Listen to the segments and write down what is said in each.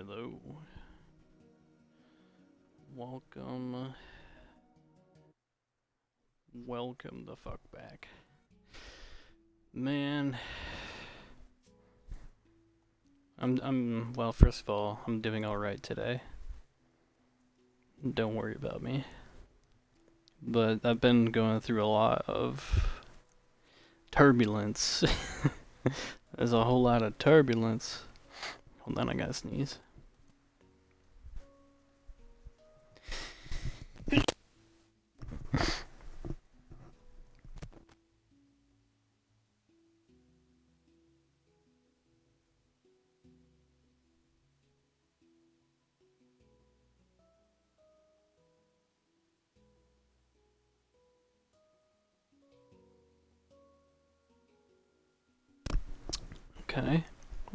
Hello. Welcome. Welcome the fuck back. Man. Well, first of all, I'm doing alright today. Don't worry about me. But I've been going through a lot of turbulence. There's a whole lot of turbulence. Hold on, I gotta sneeze.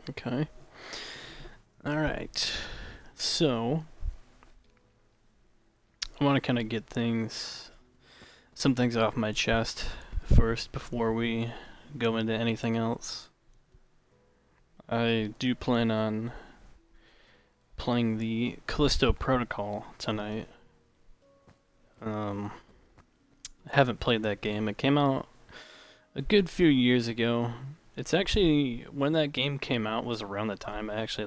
Okay. Alright. So, I want to kind of get some things off my chest first before we go into anything else. I do plan on playing the Callisto Protocol tonight. I haven't played that game. It came out a good few years ago. It's actually, when that game came out was around the time I actually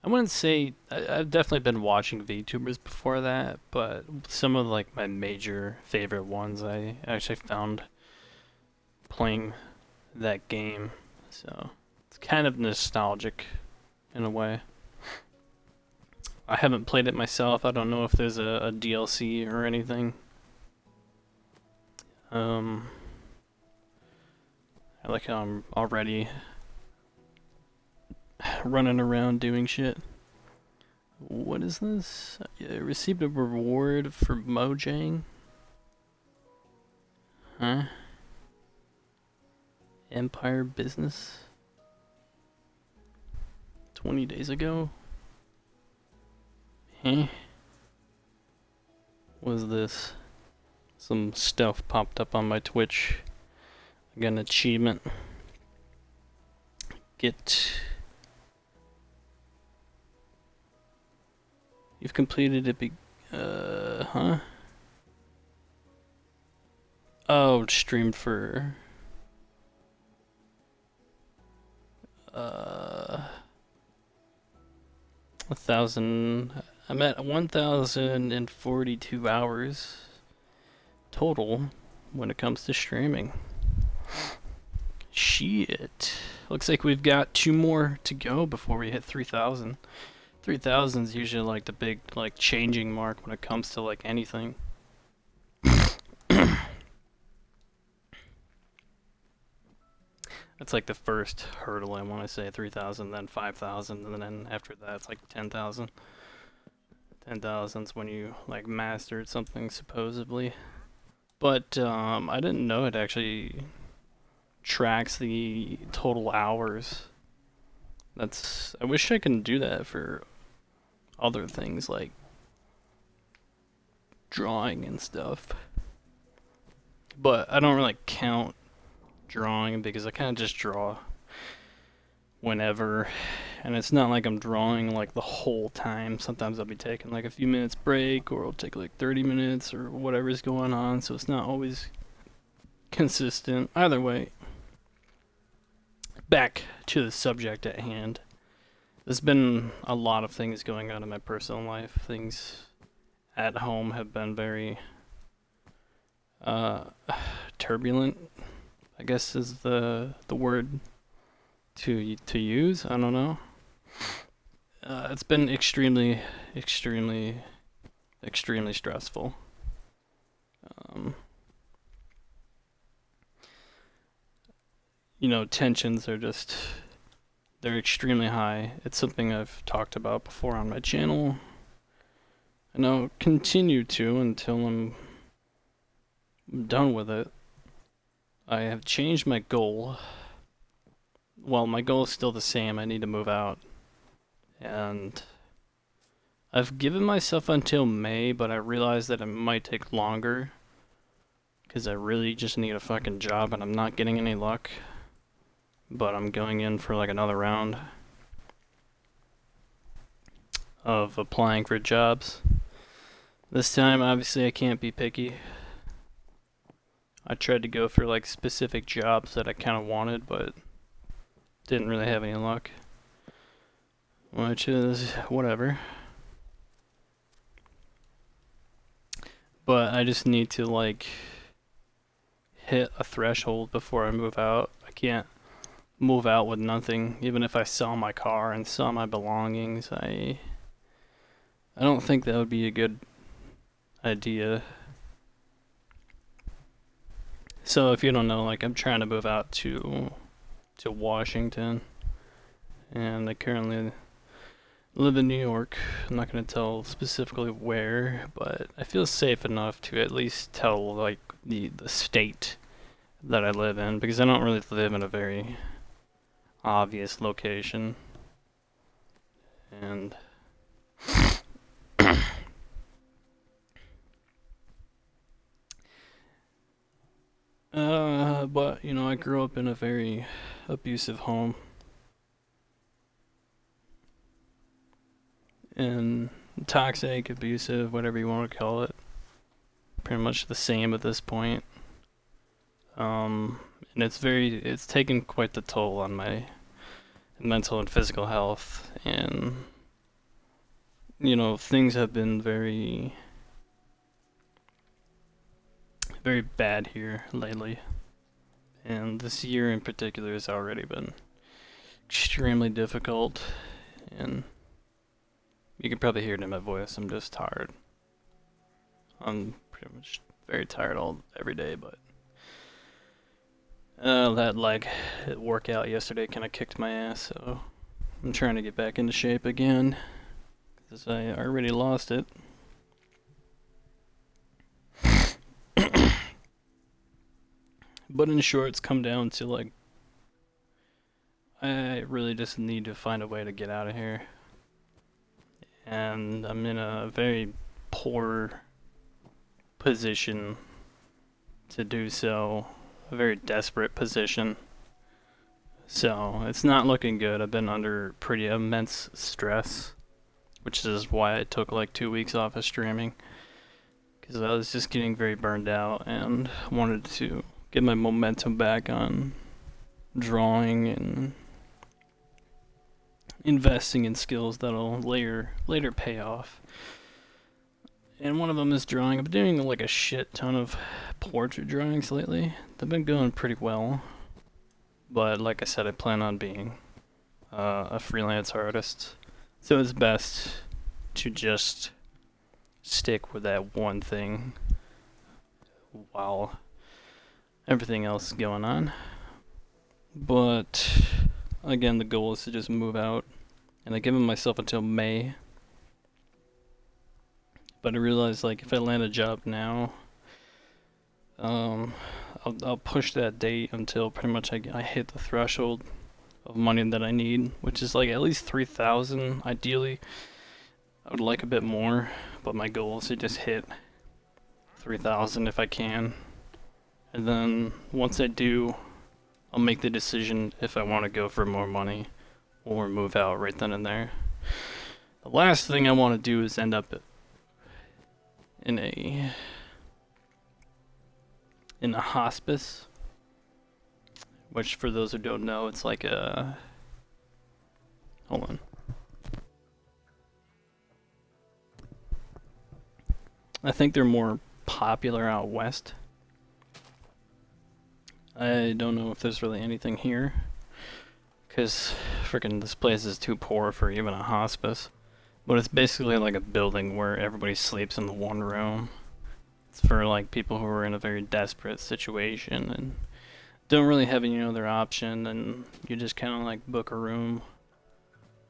I wouldn't say, I've definitely been watching VTubers before that, but some of my major favorite ones I actually found playing that game, so it's kind of nostalgic in a way. I haven't played it myself. I don't know if there's a DLC or anything. I like how I'm already running around doing shit. What is this? I received a reward for Mojang? Huh? Empire Business? 20 days ago? Huh? What is this? Some stuff popped up on my Twitch. I got an achievement. You've completed it. Huh? Oh, streamed for 1,000. I'm at 1,042 hours total when it comes to streaming. Shit. Looks like we've got 2 more to go before we hit 3,000. 3,000 is usually the big changing mark when it comes to anything. That's the first hurdle, I want to say. 3,000, then 5,000, and then after that it's 10,000. 10,000's when you mastered something supposedly. But I didn't know it actually tracks the total hours. I wish I could do that for other things like drawing and stuff. But I don't really count drawing because I kind of just draw whenever, and it's not like I'm drawing the whole time. Sometimes I'll be taking a few minutes break, or I'll take 30 minutes or whatever's going on, so it's not always consistent. Either way, back to the subject at hand. There's been a lot of things going on in my personal life. Things at home have been very turbulent, I guess is the word to use. I don't know. It's been extremely stressful. Tensions are they're extremely high. It's something I've talked about before on my channel, and I'll continue to until I'm done with it. I have changed my goal. Well, my goal is still the same. I need to move out. And I've given myself until May, but I realize that it might take longer, because I really just need a fucking job and I'm not getting any luck. But I'm going in for another round. of applying for jobs. This time, obviously, I can't be picky. I tried to go for like specific jobs that I kind of wanted, but didn't really have any luck. Which is whatever. But I just need to like hit a threshold before I move out. I can't move out with nothing. Even if I sell my car and sell my belongings, I don't think that would be a good idea. So if you don't know, like I'm trying to move out to Washington, and I currently live in New York. I'm not going to tell specifically where, but I feel safe enough to at least tell like the state that I live in, because I don't really live in a very obvious location. And but you know, I grew up in a very abusive home, and toxic, abusive, whatever you want to call it. Pretty much the same at this point. And it's taken quite the toll on my mental and physical health, and you know, things have been very, very bad here lately. And this year in particular has already been extremely difficult, and you can probably hear it in my voice. I'm just tired. I'm pretty much very tired every day, but that leg workout yesterday kind of kicked my ass, so I'm trying to get back into shape again, because I already lost it. But in short, it's come down to like, I really just need to find a way to get out of here. And I'm in a very poor position to do so, a very desperate position. So it's not looking good. I've been under pretty immense stress, which is why I took like 2 weeks off of streaming, because I was just getting very burned out and wanted to get my momentum back on drawing and investing in skills that'll later pay off. And one of them is drawing. I've been doing like a shit ton of portrait drawings lately. They've been going pretty well, but like I said, I plan on being a freelance artist, so it's best to just stick with that one thing while everything else is going on. But again, the goal is to just move out, and I've given myself until May. But I realized, like, if I land a job now, I'll push that date until pretty much I hit the threshold of money that I need, which is like at least 3,000 ideally. I would like a bit more, but my goal is to just hit 3,000 if I can. And then once I do, I'll make the decision if I want to go for more money or move out right then and there. The last thing I want to do is end up in a hospice, which for those who don't know, it's like a, hold on. I think they're more popular out west. I don't know if there's really anything here, because freaking this place is too poor for even a hospice. But it's basically like a building where everybody sleeps in the one room. It's for like people who are in a very desperate situation and don't really have any other option, and you just kind of like book a room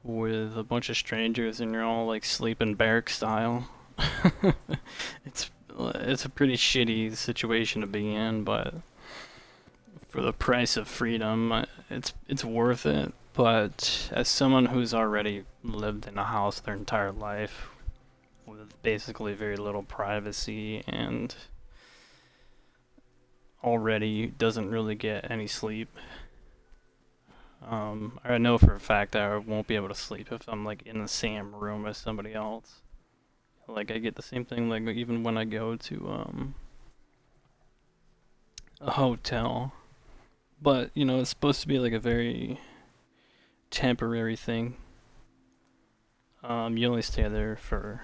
with a bunch of strangers and you're all like sleeping barrack style. It's a pretty shitty situation to be in, but for the price of freedom, it's worth it. But as someone who's already lived in a house their entire life with basically very little privacy and already doesn't really get any sleep, I know for a fact that I won't be able to sleep if I'm like in the same room as somebody else. Like I get the same thing like even when I go to a hotel. But, you know, it's supposed to be like a very temporary thing. You only stay there for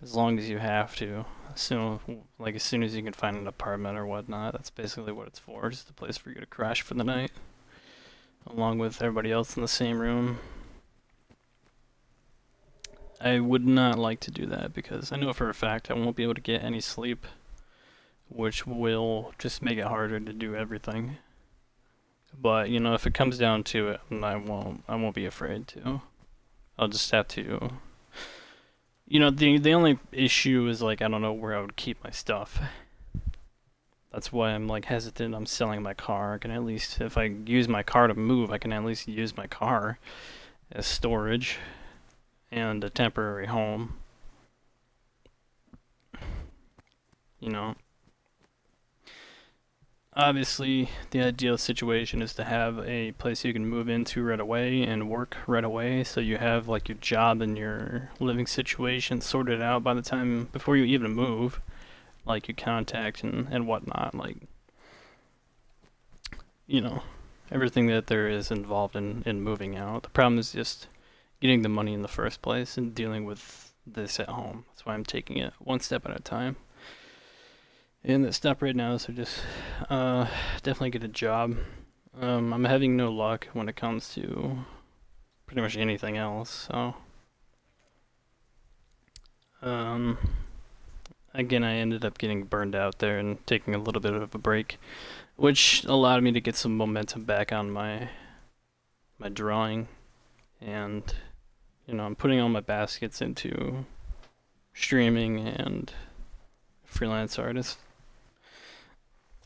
as long as you have to. As soon as you can find an apartment or whatnot, that's basically what it's for. Just a place for you to crash for the night, along with everybody else in the same room. I would not like to do that because I know for a fact I won't be able to get any sleep, which will just make it harder to do everything. But you know, if it comes down to it, I won't be afraid to. I'll just have to. You know, the only issue is like I don't know where I would keep my stuff. That's why I'm like hesitant. I'm selling my car. I can at least, if I use my car to move, I can at least use my car as storage and a temporary home. You know, obviously the ideal situation is to have a place you can move into right away and work right away, so you have like your job and your living situation sorted out by the time before you even move, like your contact and whatnot, like, you know, everything that there is involved in moving out. The problem is just getting the money in the first place and dealing with this at home. That's why I'm taking it one step at a time. And the step right now is to just definitely get a job. I'm having no luck when it comes to pretty much anything else, so again, I ended up getting burned out there and taking a little bit of a break, which allowed me to get some momentum back on my drawing. And you know, I'm putting all my baskets into streaming and freelance artist.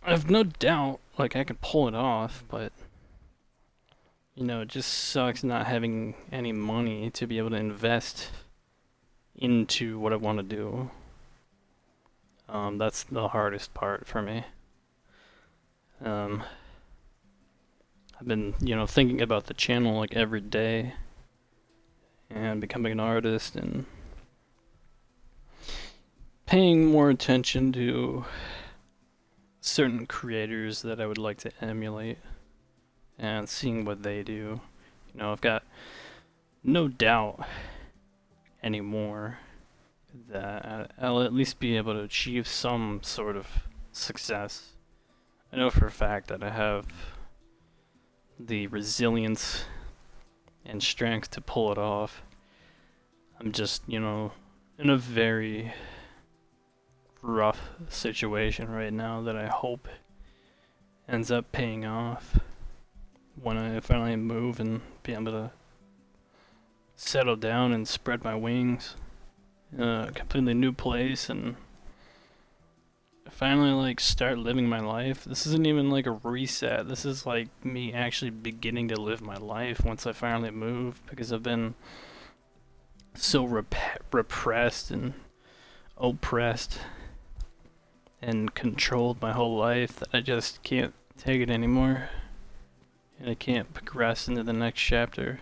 I've no doubt like I could pull it off, but you know, it just sucks not having any money to be able to invest into what I want to do. That's the hardest part for me. I've been, you know, thinking about the channel like every day and becoming an artist and paying more attention to certain creators that I would like to emulate and seeing what they do. You know, I've got no doubt anymore that I'll at least be able to achieve some sort of success. I know for a fact that I have the resilience and strength to pull it off. I'm just, you know, in a very rough situation right now that I hope ends up paying off when I finally move and be able to settle down and spread my wings in a completely new place and finally like start living my life. This isn't even like a reset. This is like me actually beginning to live my life once I finally move, because I've been so repressed and oppressed and controlled my whole life that I just can't take it anymore. And I can't progress into the next chapter.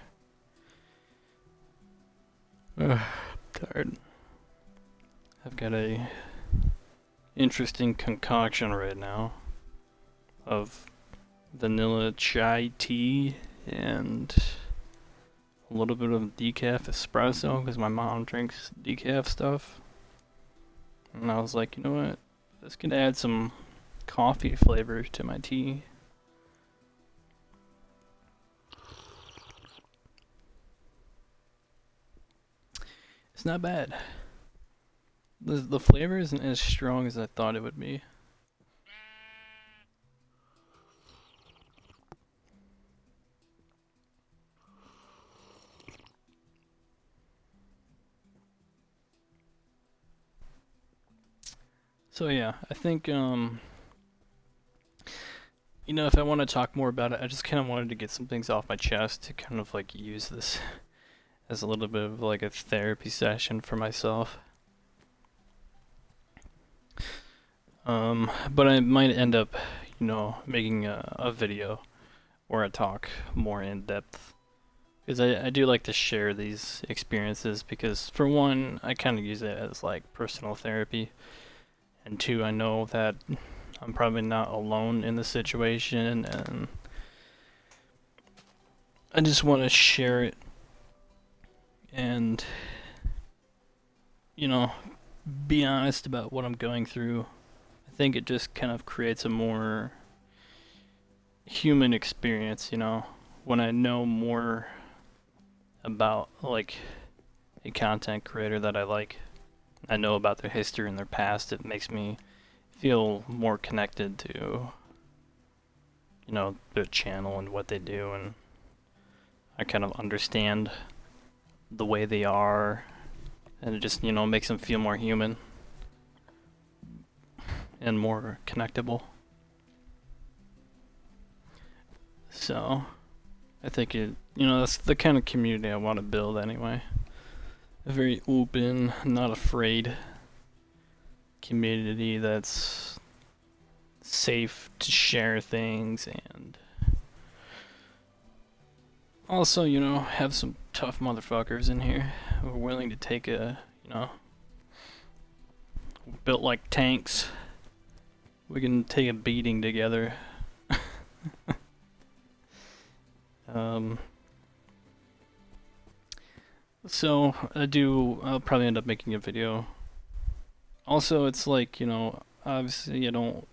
Ugh, tired. I've got a interesting concoction right now of vanilla chai tea and a little bit of decaf espresso because my mom drinks decaf stuff. And I was like, you know what? This could add some coffee flavor to my tea. It's not bad. The flavor isn't as strong as I thought it would be. So yeah, I think you know, if I want to talk more about it, I just kind of wanted to get some things off my chest to kind of like use this as a little bit of like a therapy session for myself. But I might end up, you know, making a video where I talk more in depth. Because I do like to share these experiences because, for one, I kind of use it as like personal therapy. And two, I know that I'm probably not alone in the situation, and I just want to share it and, you know, be honest about what I'm going through. I think it just kind of creates a more human experience, when I know more about like a content creator that I like. I know about their history and their past. It makes me feel more connected to, their channel and what they do, and I kind of understand the way they are, and it just, makes them feel more human and more connectable. So, I think that's the kind of community I want to build anyway. A very open, not afraid community that's safe to share things and also, have some tough motherfuckers in here who are willing to take built like tanks. We can take a beating together. So I'll probably end up making a video. Also, it's like, obviously I don't,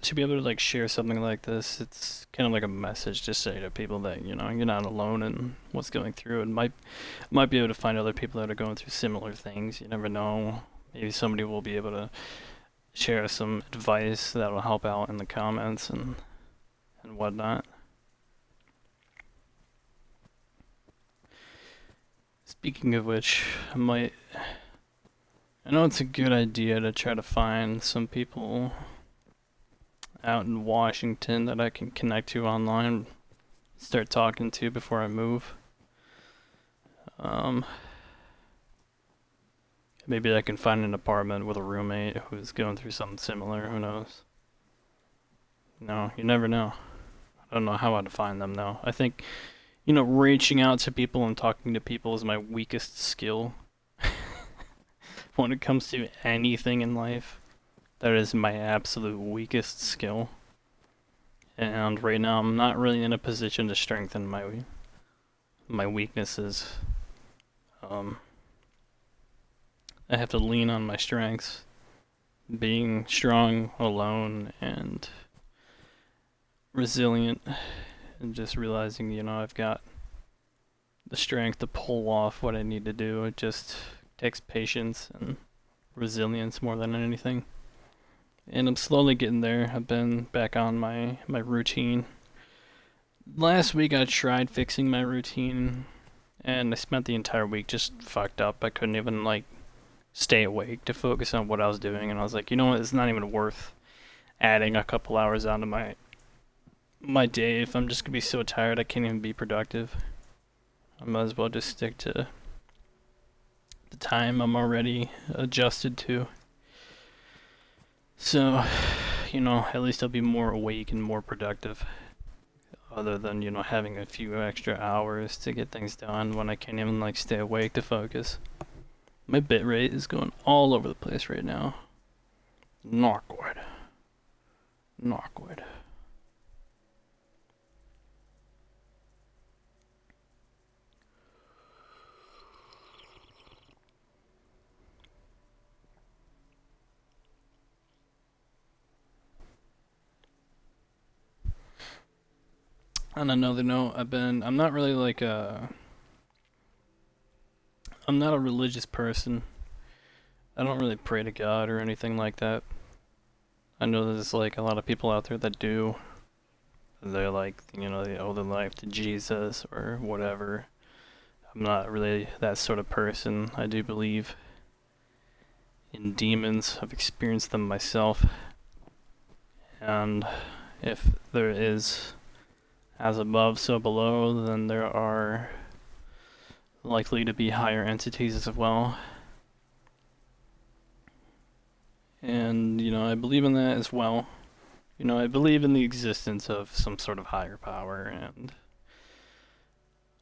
to be able to like share something like this, it's kind of like a message to say to people that, you're not alone in what's going through, and might be able to find other people that are going through similar things. You never know. Maybe somebody will be able to share some advice that will help out in the comments and whatnot. Speaking of which, I know it's a good idea to try to find some people out in Washington that I can connect to online, start talking to before I move. Maybe I can find an apartment with a roommate who's going through something similar, who knows? No, you never know. I don't know how I'd find them though. I think, reaching out to people and talking to people is my weakest skill. When it comes to anything in life, that is my absolute weakest skill. And right now I'm not really in a position to strengthen my weaknesses. I have to lean on my strengths. Being strong alone and resilient, and just realizing, I've got the strength to pull off what I need to do. It just takes patience and resilience more than anything. And I'm slowly getting there. I've been back on my routine. Last week I tried fixing my routine, and I spent the entire week just fucked up. I couldn't even stay awake to focus on what I was doing, and I was like, you know what, it's not even worth adding a couple hours onto my day if I'm just gonna be so tired I can't even be productive. I might as well just stick to the time I'm already adjusted to. So, at least I'll be more awake and more productive, other than, having a few extra hours to get things done when I can't even stay awake to focus. My bitrate is going all over the place right now. Not good. Not good. On another note, I'm not really I'm not a religious person. I don't really pray to God or anything like that. I know there's a lot of people out there that do. They're they owe their life to Jesus or whatever. I'm not really that sort of person. I do believe in demons. I've experienced them myself. And if there is as above, so below, then there are likely to be higher entities as well. And, I believe in that as well. You know, I believe in the existence of some sort of higher power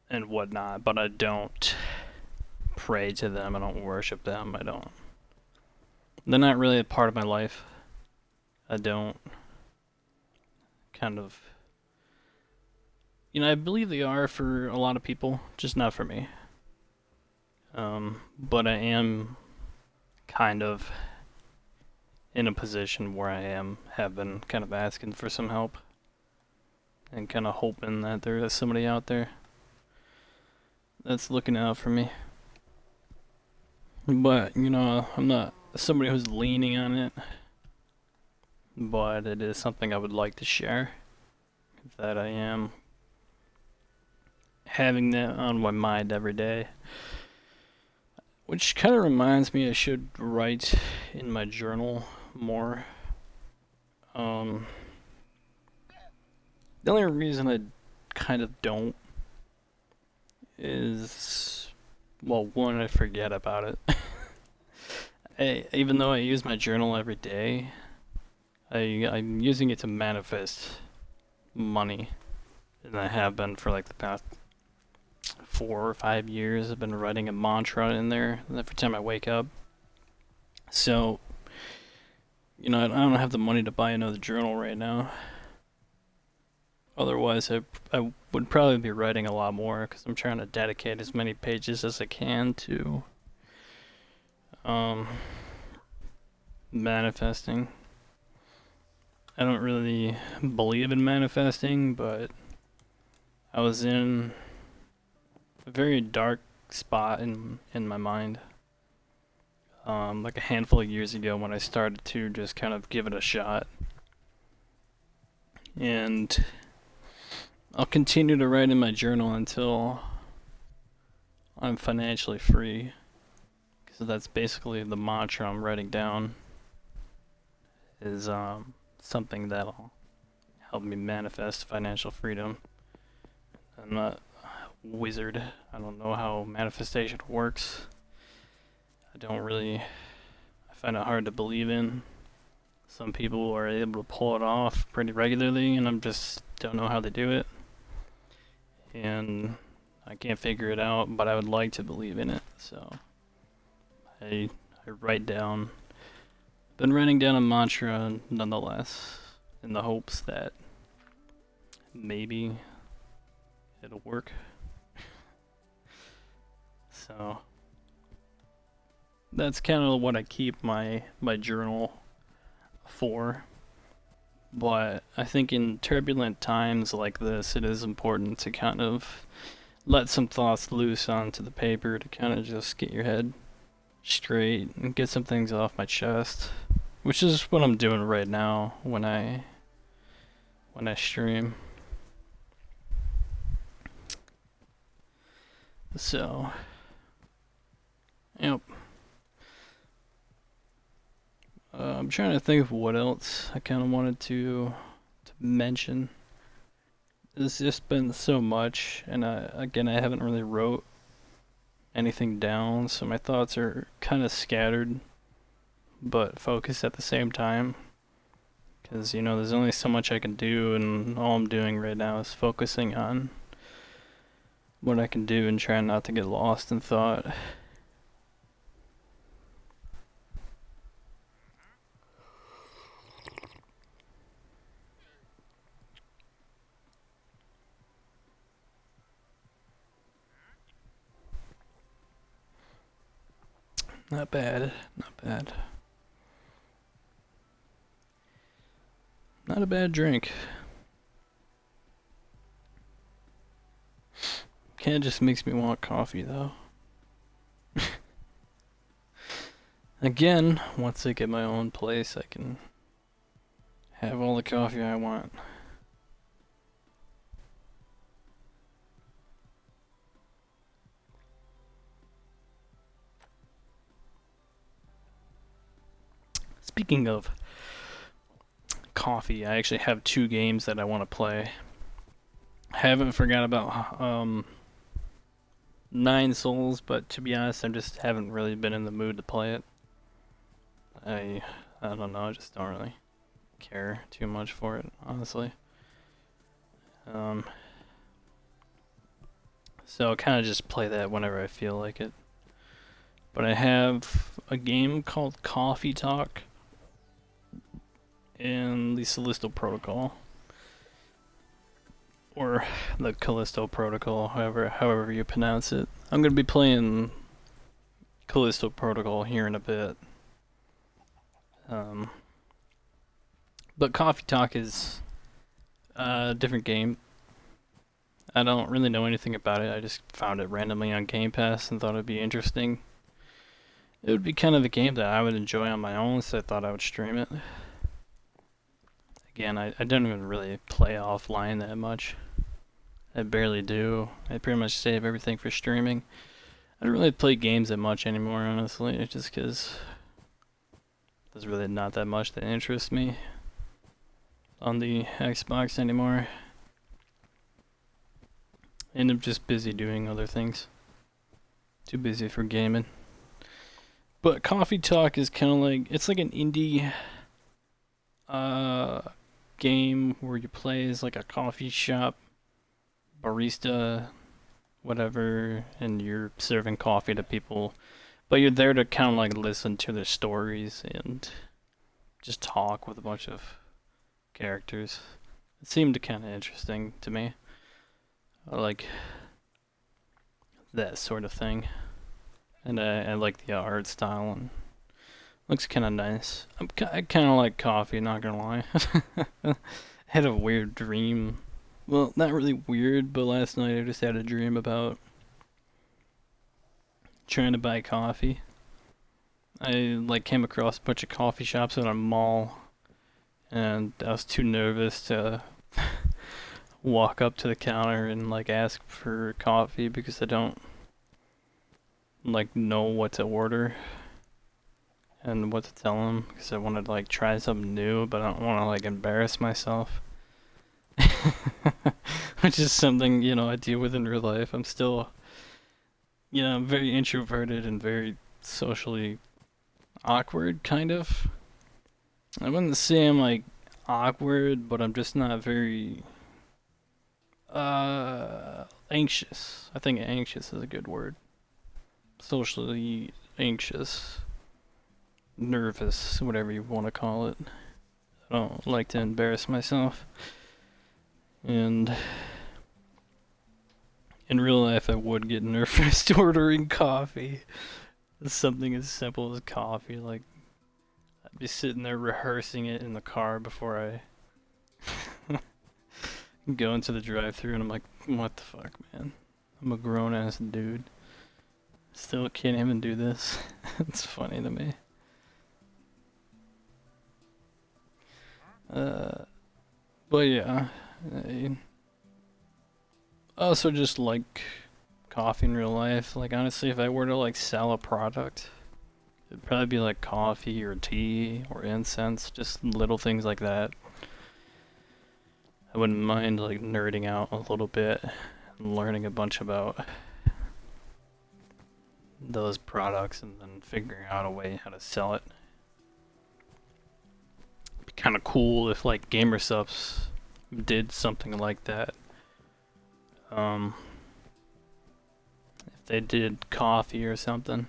and whatnot, but I don't pray to them. I don't worship them. I don't. They're not really a part of my life. I don't kind of. You know, I believe they are for a lot of people, just not for me. But I am kind of in a position where have been kind of asking for some help and kind of hoping that there is somebody out there that's looking out for me. But, you know, I'm not somebody who's leaning on it, but it is something I would like to share, that I am having that on my mind every day. Which kind of reminds me I should write in my journal more. The only reason I kind of don't is, well, one, I forget about it. Even though I use my journal every day, I'm using it to manifest money. And I have been for like the past 4 or 5 years. I've been writing a mantra in there every time I wake up. So, you know, I don't have the money to buy another journal right now. Otherwise, I would probably be writing a lot more because I'm trying to dedicate as many pages as I can to manifesting. I don't really believe in manifesting, but I was in a very dark spot in my mind. Like a handful of years ago when I started to just kind of give it a shot. And I'll continue to write in my journal until I'm financially free. Because that's basically the mantra I'm writing down. Is something that'll help me manifest financial freedom. I'm not a wizard. I don't know how manifestation works. I find it hard to believe in. Some people are able to pull it off pretty regularly, and I just don't know how they do it. And I can't figure it out, but I would like to believe in it. So I write down. Been writing down a mantra nonetheless, in the hopes that maybe it'll work. So that's kind of what I keep my journal for. But I think in turbulent times like this, it is important to kind of let some thoughts loose onto the paper to kind of just get your head straight and get some things off my chest, which is what I'm doing right now when I stream. So, yep. I'm trying to think of what else I kind of wanted to mention. There's just been so much, and I haven't really wrote anything down, so my thoughts are kind of scattered, but focused at the same time. Because, you know, there's only so much I can do, and all I'm doing right now is focusing on what I can do and trying not to get lost in thought. Not bad, not bad. Not a bad drink. Kinda just makes me want coffee though. Again, once I get my own place, I can have all the coffee I want. Speaking of coffee, I actually have 2 games that I want to play. I haven't forgot about Nine Souls, but to be honest, I just haven't really been in the mood to play it. I don't know, I just don't really care too much for it, honestly. So I kind of just play that whenever I feel like it. But I have a game called Coffee Talk and the Callisto Protocol, or the Callisto Protocol, however you pronounce it. I'm gonna be playing Callisto Protocol here in a bit. But Coffee Talk is a different game. I don't really know anything about it. I just found it randomly on Game Pass and thought it'd be interesting. It would be kind of a game that I would enjoy on my own, so I thought I would stream it. Again, I don't even really play offline that much. I barely do. I pretty much save everything for streaming. I don't really play games that much anymore, honestly, just because there's really not that much that interests me on the Xbox anymore. And I'm just busy doing other things. Too busy for gaming. But Coffee Talk is kind of like, it's like an indie game where you play as like a coffee shop barista, whatever, and you're serving coffee to people. But you're there to kind of like listen to their stories and just talk with a bunch of characters. It seemed kind of interesting to me. I like that sort of thing. And I like the art style, and looks kind of nice. I kind of like coffee, not gonna lie. I had a weird dream. Well, not really weird, but last night I just had a dream about trying to buy coffee. I like came across a bunch of coffee shops at a mall, and I was too nervous to walk up to the counter and like ask for coffee because I don't like know what to order and what to tell them, because I wanted to like try something new, but I don't want to like embarrass myself. Which is something, you know, I deal with in real life. I'm still, you know, I'm very introverted and very socially awkward, kind of. I wouldn't say I'm like awkward, but I'm just not very anxious. I think anxious is a good word. Socially anxious, nervous, whatever you want to call it. I don't like to embarrass myself. And in real life, I would get nervous ordering coffee. Something as simple as coffee. Like, I'd be sitting there rehearsing it in the car before I go into the drive-thru, and I'm like, what the fuck, man? I'm a grown-ass dude. Still can't even do this. It's funny to me. But yeah, I also just like coffee in real life. Like, honestly, if I were to like sell a product, it'd probably be like coffee or tea or incense, just little things like that. I wouldn't mind like nerding out a little bit and learning a bunch about those products and then figuring out a way how to sell it. It'd be kind of cool if like GamerSupps did something like that. If they did coffee or something.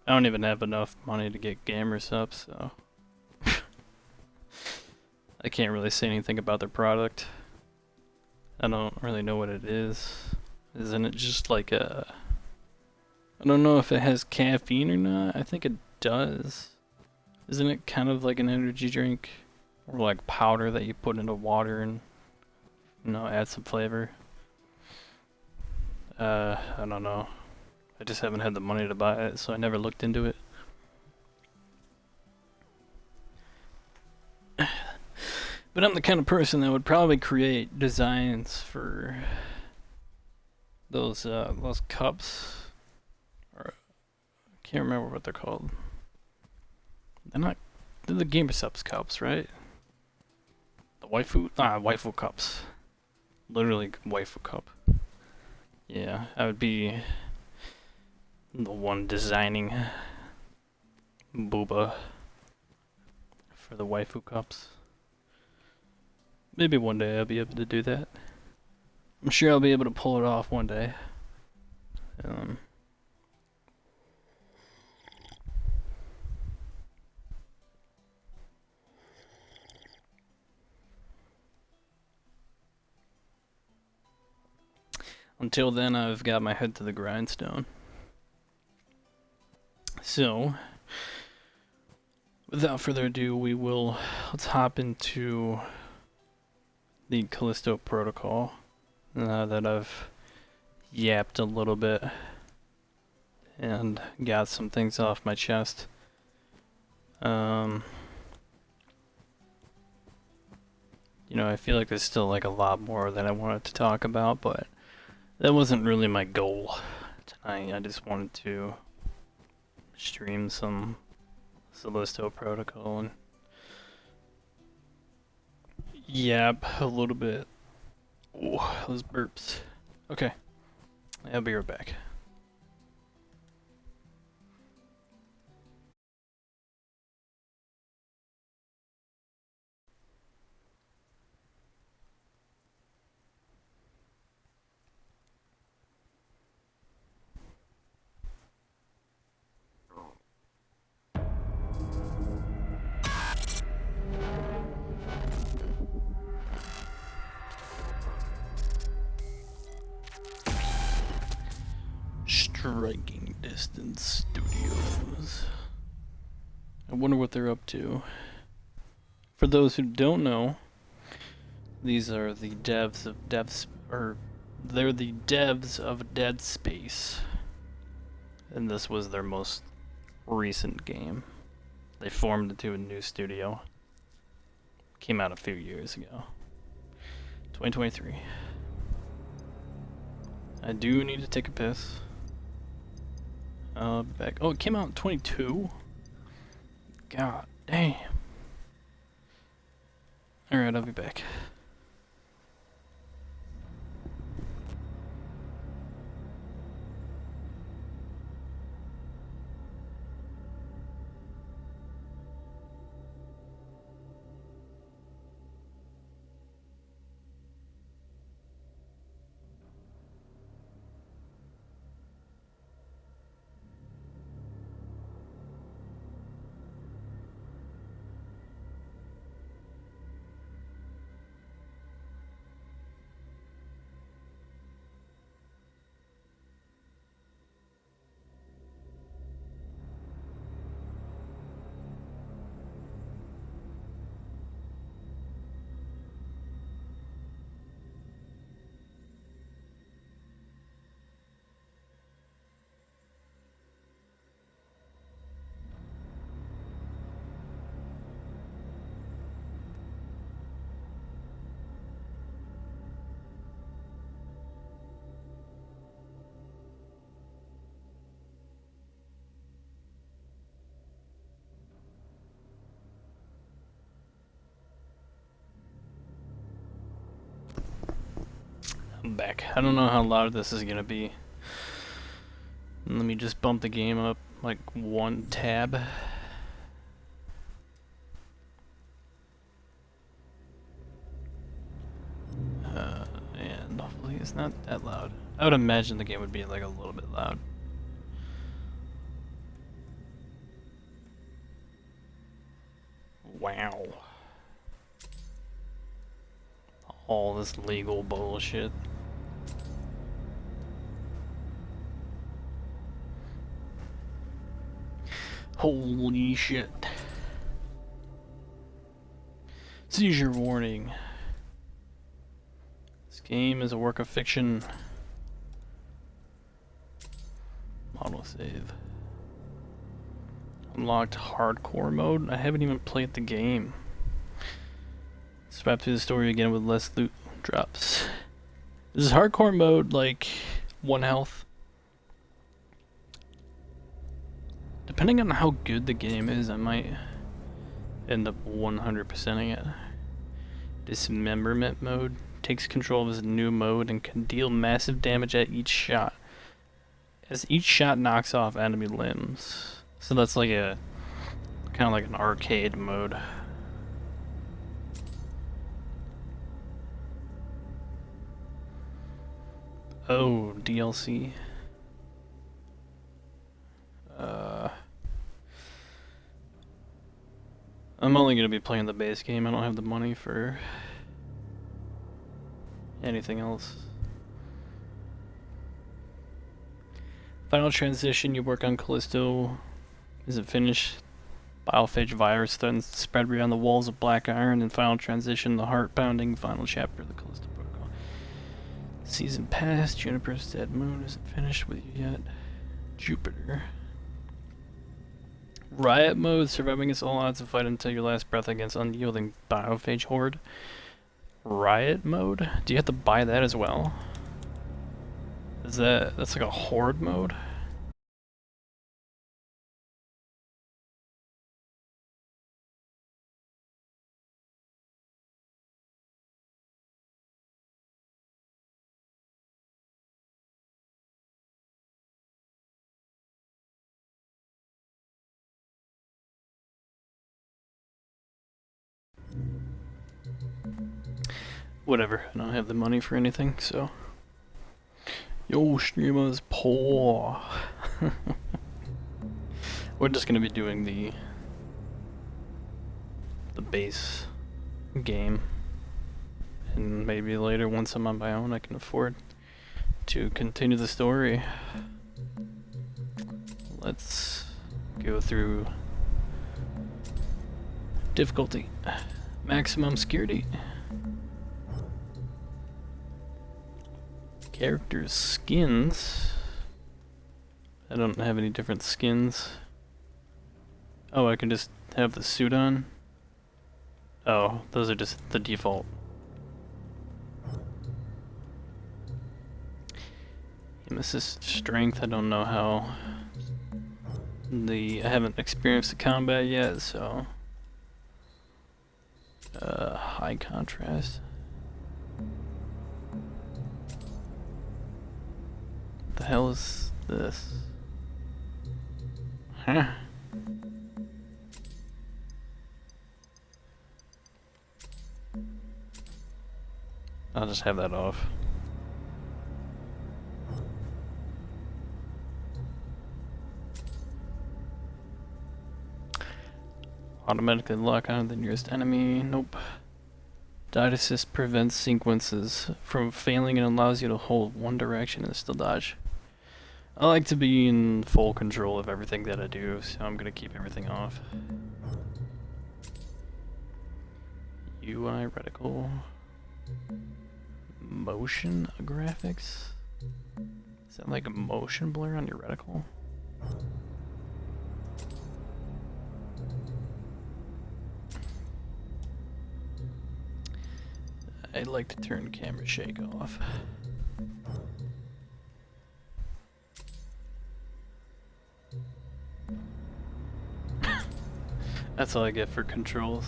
I don't even have enough money to get GamerSupps, so I can't really say anything about their product. I don't really know what it is. Isn't it just like a... I don't know if it has caffeine or not. I think it does. Isn't it kind of like an energy drink? Or like powder that you put into water and, you know, add some flavor? I don't know. I just haven't had the money to buy it, so I never looked into it. But I'm the kind of person that would probably create designs for those cups. Or I can't remember what they're called. They're the GamerSupps cups, right? The waifu cups. Literally waifu cup. Yeah, I would be the one designing booba for the waifu cups. Maybe one day I'll be able to do that. I'm sure I'll be able to pull it off one day. Until then, I've got my head to the grindstone. So, without further ado, let's hop into the Callisto Protocol. Now that I've yapped a little bit and got some things off my chest. You know, I feel like there's still like a lot more that I wanted to talk about, but that wasn't really my goal tonight. I just wanted to stream some Callisto Protocol and yap a little bit. Oh, those burps. Okay, I'll be right back. Striking Distance Studios. I wonder what they're up to. For those who don't know, these are the devs of they're the devs of Dead Space. And this was their most recent game. They formed into a new studio. Came out a few years ago. 2023. I do need to take a piss. Back. Oh, it came out in 22? God damn. Alright, I'll be back. I'm back. I don't know how loud this is gonna be. Let me just bump the game up like one tab. And hopefully it's not that loud. I would imagine the game would be like a little bit loud. Wow. All this legal bullshit. Holy shit. Seizure warning. This game is a work of fiction. Auto save. Unlocked hardcore mode? I haven't even played the game. Swap through the story again with less loot drops. Is hardcore mode like 1 health? Depending on how good the game is, I might end up 100%ing it. Dismemberment mode takes control of his new mode and can deal massive damage at each shot, as each shot knocks off enemy limbs. So that's like a kind of like an arcade mode. Oh, DLC. I'm only gonna be playing the base game. I don't have the money for anything else. Final transition, you work on Callisto. Is it finished? Biophage virus threatens to spread beyond the walls of Black Iron. And final transition, the heart-pounding final chapter of the Callisto Protocol. Season passed. Juniper's dead moon isn't finished with you yet. Jupiter. Riot mode, surviving against all odds and fight until your last breath against unyielding biophage horde. Riot mode? Do you have to buy that as well? That's like a horde mode? Whatever, I don't have the money for anything, so. Yo, streamers, poor. We're just gonna be doing the base game, and maybe later, once I'm on my own, I can afford to continue the story. Let's go through difficulty, maximum security. Characters' skins. I don't have any different skins. Oh, I can just have the suit on? Oh, those are just the default. Nemesis strength, I don't know how. I haven't experienced the combat yet, so. High contrast. What the hell is this? Huh? I'll just have that off. Automatically lock on the nearest enemy. Nope. Dodge assist prevents sequences from failing and allows you to hold one direction and still dodge. I like to be in full control of everything that I do, so I'm gonna keep everything off. UI reticle. Motion graphics? Is that like a motion blur on your reticle? I'd like to turn camera shake off. That's all I get for controls.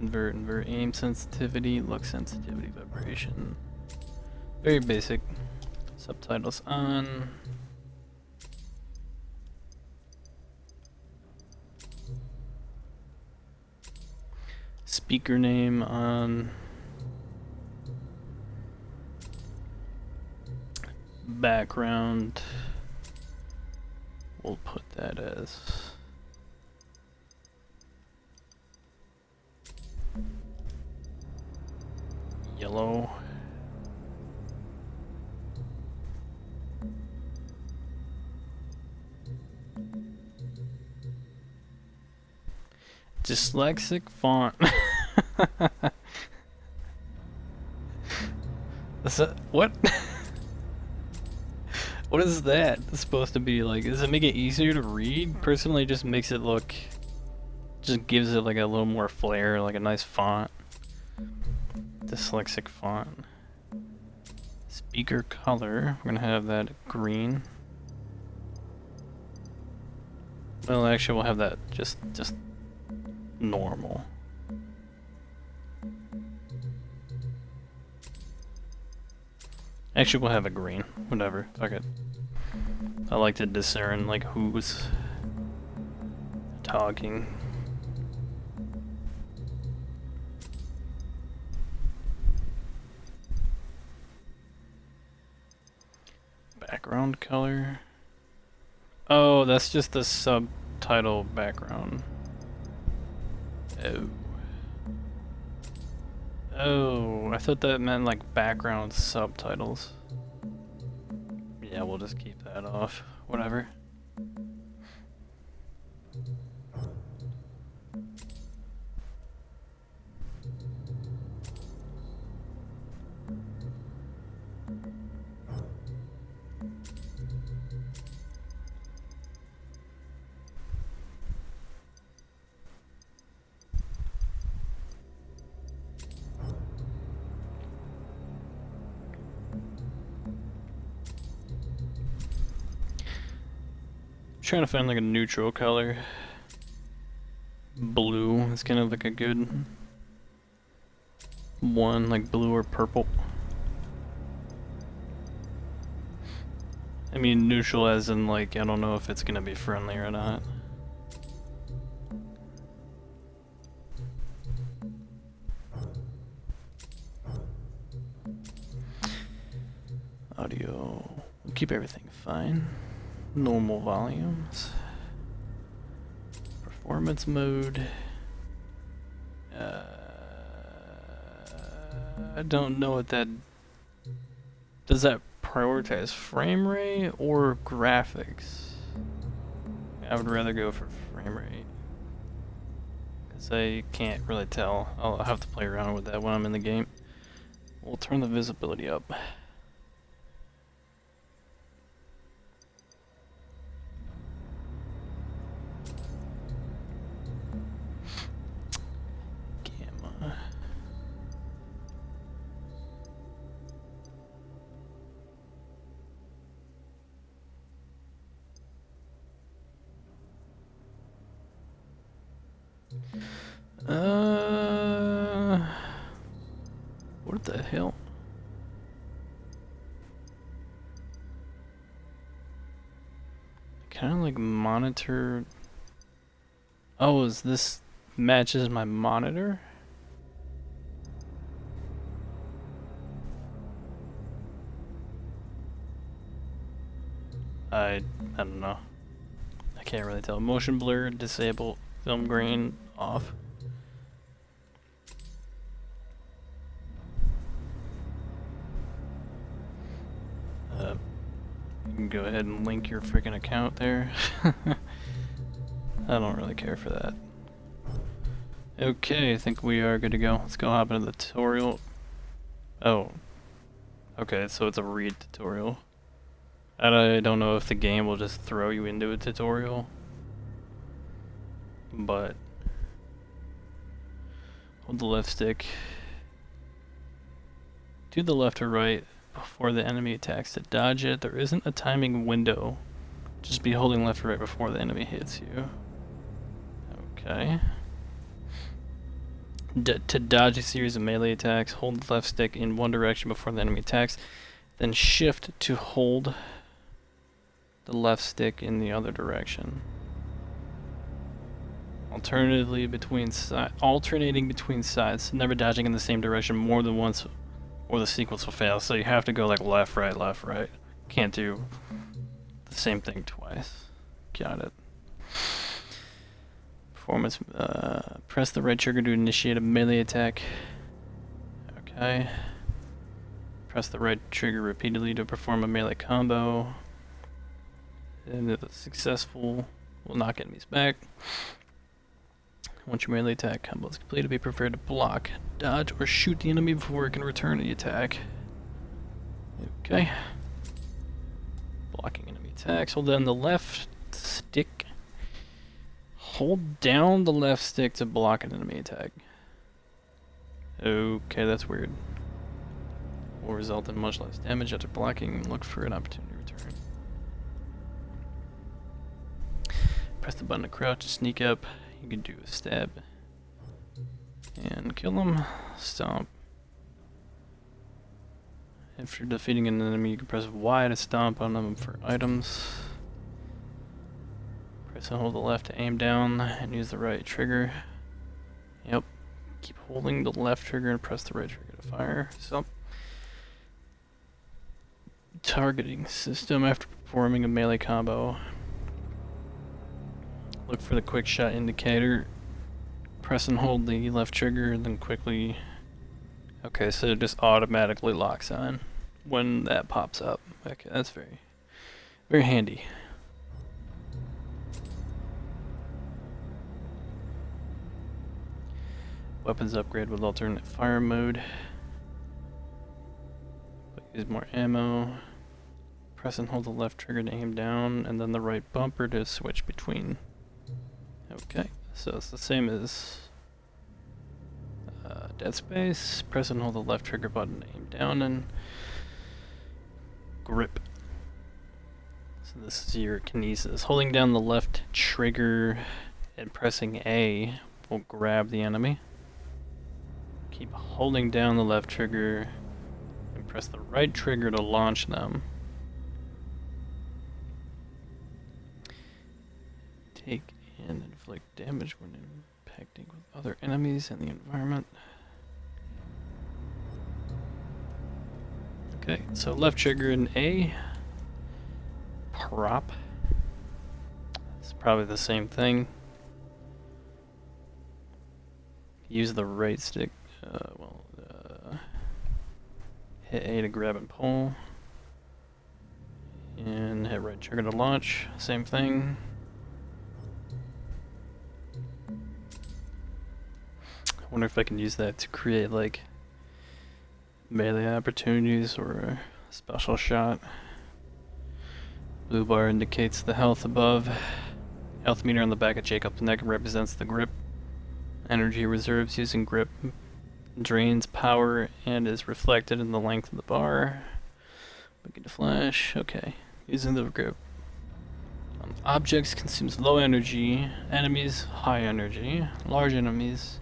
Invert, aim sensitivity, look sensitivity, vibration. Very basic. Subtitles on. Speaker name on. Background. We'll put that as yellow. Dyslexic font. What? What is that? It's supposed to be like, does it make it easier to read? Personally, it just makes it look, just gives it like a little more flair, like a nice font. Dyslexic font. Speaker color, we're gonna have that green. Well, actually, we'll have that just normal. Actually, we'll have a green. Whatever. Fuck it. I like to discern like who's talking. Background color. Oh, that's just the subtitle background. Oh. Oh, I thought that meant like background subtitles. Yeah, we'll just keep that off. Whatever. Trying to find like a neutral color. Blue is kind of like a good one, like blue or purple. I mean neutral as in like I don't know if it's gonna be friendly or not. Audio, we'll keep everything fine. Normal volumes. Performance mode. I don't know what that... Does that prioritize frame rate or graphics? I would rather go for frame rate. Because I can't really tell. I'll have to play around with that when I'm in the game. We'll turn the visibility up. What the hell? Kind of like monitor. Oh, is this matches my monitor? I don't know. I can't really tell. Motion blur, disable, film grain, off. You can go ahead and link your freaking account there. I don't really care for that. Okay, I think we are good to go. Let's go hop into the tutorial. Oh. Okay, so it's a read tutorial. I don't know if the game will just throw you into a tutorial. But hold the left stick to the left or right before the enemy attacks to dodge it. There isn't a timing window. Just be holding left or right before the enemy hits you. Okay. To dodge a series of melee attacks, hold the left stick in one direction before the enemy attacks, then shift to hold the left stick in the other direction. Alternating between sides, never dodging in the same direction more than once or the sequence will fail. So you have to go like left, right, left, right. Can't do the same thing twice. Got it. Performance, press the right trigger to initiate a melee attack. Okay. Press the right trigger repeatedly to perform a melee combo. And if it's successful, will knock enemies back. Once your melee attack combo is completed, be prepared to block, dodge, or shoot the enemy before it can return the attack. Okay. Blocking enemy attacks. Hold down the left stick. Hold down the left stick to block an enemy attack. Okay, that's weird. Will result in much less damage after blocking. Look for an opportunity to return. Press the button to crouch to sneak up. You can do a stab and kill them. Stomp. After defeating an enemy, you can press Y to stomp on them for items. Press and hold the left to aim down and use the right trigger. Yep. Keep holding the left trigger and press the right trigger to fire. So, Targeting system. After performing a melee combo, look for the quick shot indicator. Press and hold the left trigger, and then quickly... Okay, so it just automatically locks on when that pops up. Okay, that's very, very handy. Weapons upgrade with alternate fire mode. Use more ammo. Press and hold the left trigger to aim down, and then the right bumper to switch between. Okay, so it's the same as Dead Space. Press and hold the left trigger button to aim down and grip. So this is your kinesis. Holding down the left trigger and pressing A will grab the enemy. Keep holding down the left trigger and press the right trigger to launch them. Take and inflict damage when impacting with other enemies in the environment. Okay, so left trigger and A. Prop. It's probably the same thing. Use the right stick. Hit A to grab and pull. And hit right trigger to launch. Same thing. I wonder if I can use that to create like melee opportunities or a special shot. Blue bar indicates the health above. Health meter on the back of Jacob's neck represents the grip. Energy reserves using grip drains power and is reflected in the length of the bar. Begin to flash. Okay. Using the grip. Objects consumes low energy. Enemies high energy. Large enemies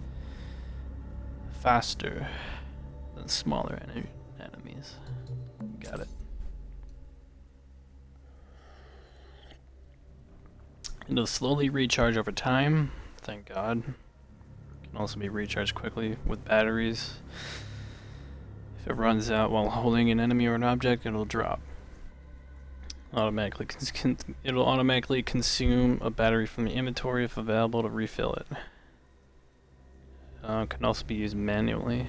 faster than smaller enemies. Got it. It'll slowly recharge over time. Thank God. Can also be recharged quickly with batteries. If it runs out while holding an enemy or an object, it'll drop. It'll automatically consume a battery from the inventory if available to refill it. Can also be used manually.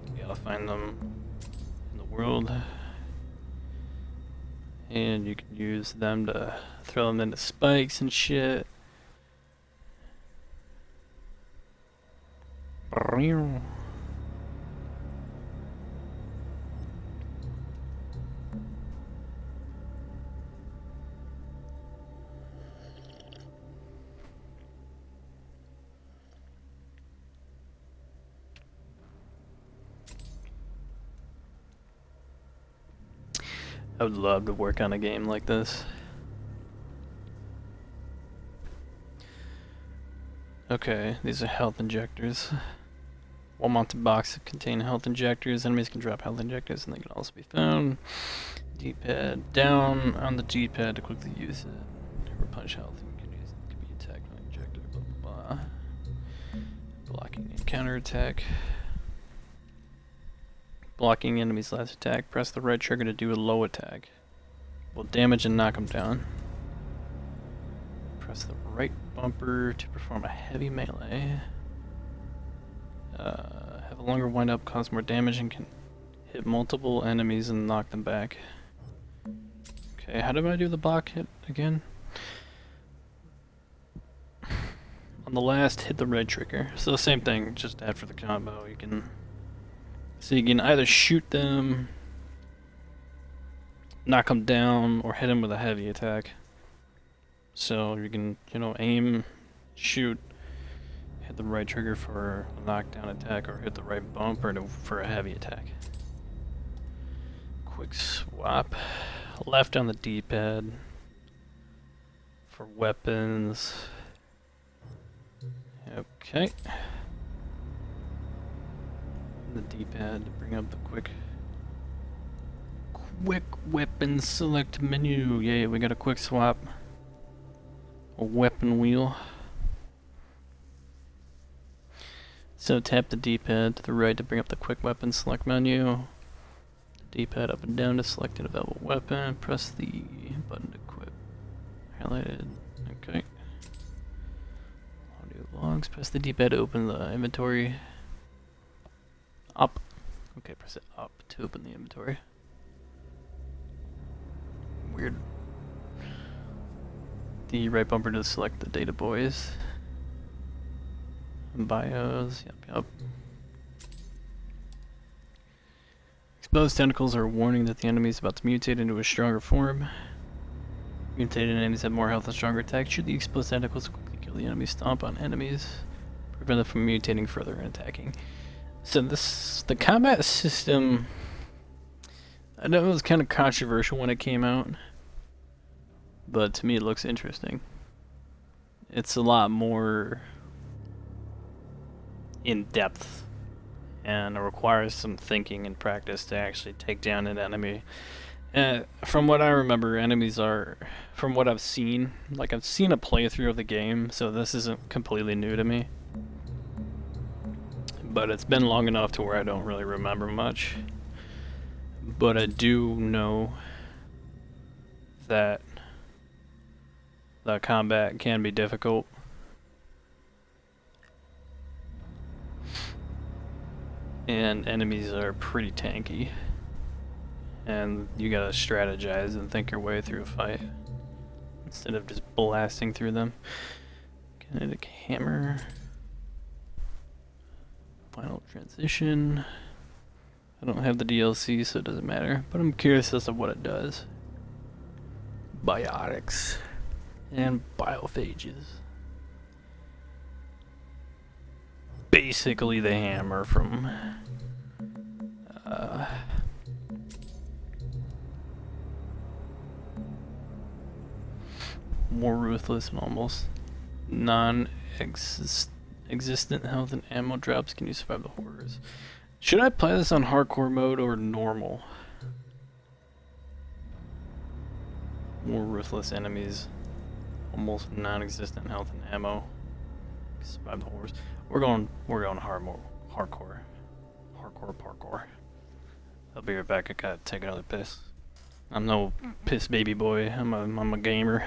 You gotta find them in the world. And you can use them to throw them into spikes and shit. I would love to work on a game like this. Okay, these are health injectors. One mounted box contain health injectors. Enemies can drop health injectors and they can also be found. D-pad down on the D-pad to quickly use it. Replenish health and can use it. Can be attacked by injector. Blah blah blah. Blocking and counterattack. Blocking enemy's last attack. Press the right trigger to do a low attack. Will damage and knock them down. Press the right bumper to perform a heavy melee. Have a longer wind up, cause more damage, and can hit multiple enemies and knock them back. Okay, how do I do the block hit again? On the last, hit the right trigger. So the same thing, just after the combo, you can either shoot them, knock them down, or hit them with a heavy attack. So you can, aim, shoot, hit the right trigger for a knockdown attack, or hit the right bumper for a heavy attack. Quick swap. Left on the D-pad for weapons. Okay. The D-pad to bring up the quick weapon select menu. Yay, we got a quick swap. A weapon wheel. So tap the D-pad to the right to bring up the quick weapon select menu. D-pad up and down to select an available weapon. Press the button to equip. Highlighted. Okay. Audio logs. Press the D-pad to open the inventory. Up. Okay, press it up to open the inventory. Weird. The right bumper to select the data boys. Bios. Yep. Exposed tentacles are a warning that the enemy is about to mutate into a stronger form. Mutated enemies have more health and stronger attack. Shoot the exposed tentacles quickly kill the enemy. Stomp on enemies. Prevent them from mutating further and attacking. So the combat system, I know it was kind of controversial when it came out, but to me it looks interesting. It's a lot more in depth, and it requires some thinking and practice to actually take down an enemy. From what I remember, enemies are, from what I've seen, like I've seen a playthrough of the game, so this isn't completely new to me. But it's been long enough to where I don't really remember much. But I do know that the combat can be difficult. And enemies are pretty tanky. And you gotta strategize and think your way through a fight instead of just blasting through them. Kinetic hammer. Final transition. I don't have the DLC, so it doesn't matter, but I'm curious as to what it does. Biotics and biophages. Basically the hammer from more ruthless and almost non-existent health and ammo drops. Can you survive the horrors? Should I play this on hardcore mode or normal? More ruthless enemies, almost non-existent health and ammo. Survive the horrors. We're going hardcore. Hardcore parkour. I'll be right back. I gotta take another piss. I'm no piss baby boy. I'm a gamer.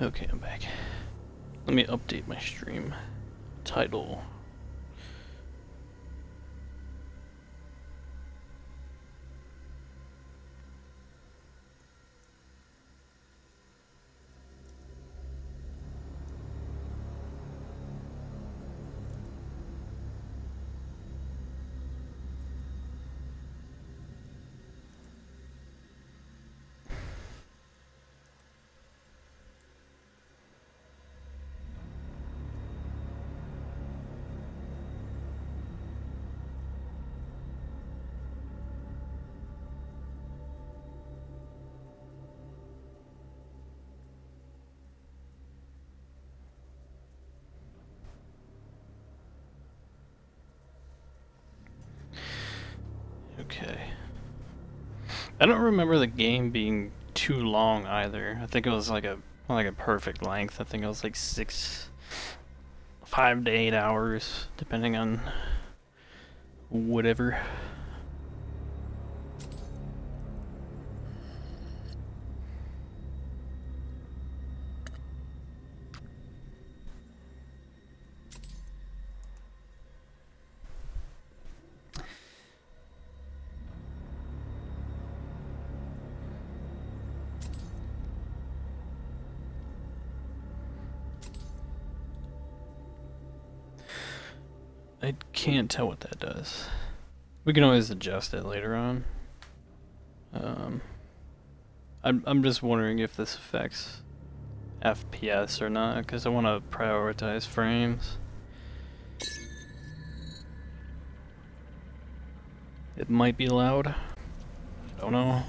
Okay, I'm back. Let me update my stream title. Okay. I don't remember the game being too long either. I think it was like a perfect length. I think it was like 5 to 8 hours, depending on whatever. I can't tell what that does. We can always adjust it later on. I'm just wondering if this affects FPS or not, because I want to prioritize frames. It might be loud. I don't know.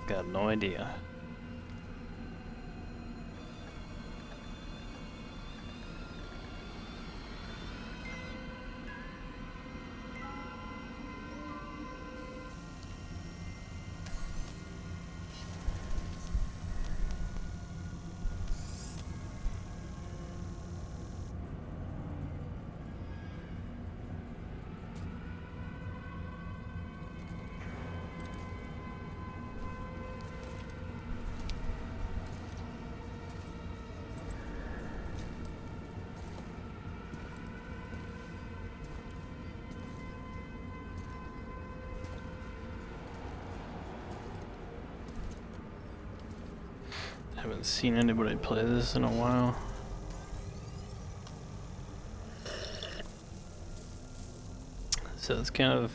Got no idea. Haven't seen anybody play this in a while. So it's kind of